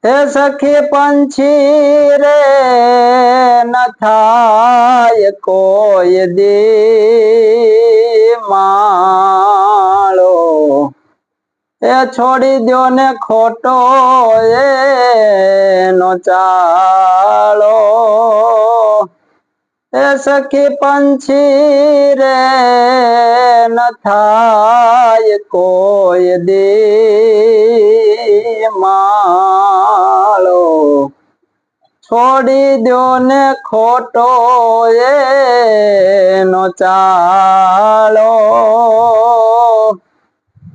हे सखी पंछी रे न थाय कोई दी मालो ए छोड़ी दो ने खोटो ए नो चालो ए सखी पंछी रे न थाय कोई दी मालो छोड़ी दो ने खोटो ए नो चालो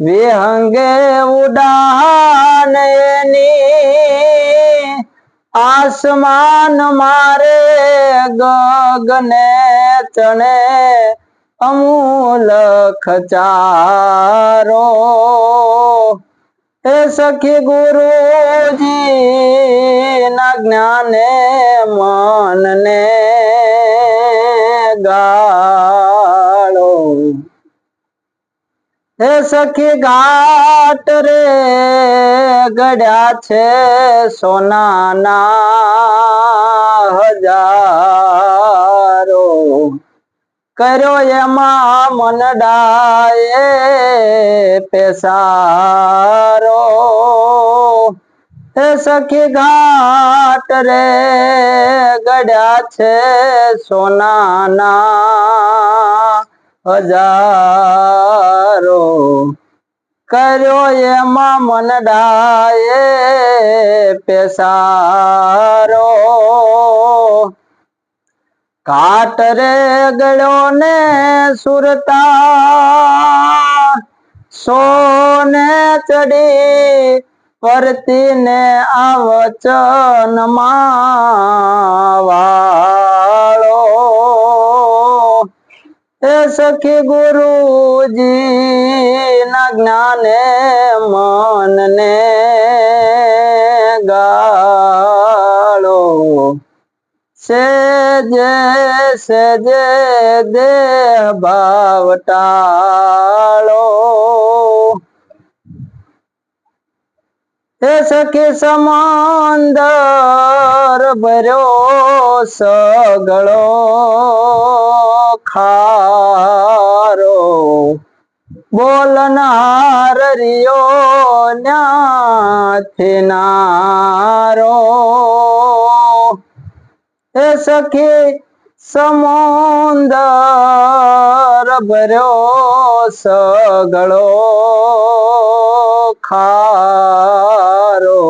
विहंगे उड़ान आसमान मारे गगने चने अमूल खचारो हे सखी गुरु जी ना ज्ञाने मन ने गालो हे सखी घाट रे गड्या छे सोना ना हजारो कर्यो एमा मन डाए पेसारो हे सखी घाट रे गड्या छे सोना ना हजारो कर्यो एमा मन डाए पेसारो काट रे गळ्यो ने सुरता सोने चढ़ी परती ने आवचन मावाळो हे सखी गुरु जी ना ज्ञाने मन ने गालो सेजे देह भाव टालो हे सखी समंदर भर्यो सगळो खारो बोलनार रियो न्याथी नारो हे सखी समुंदर भर्यो सगळो खारो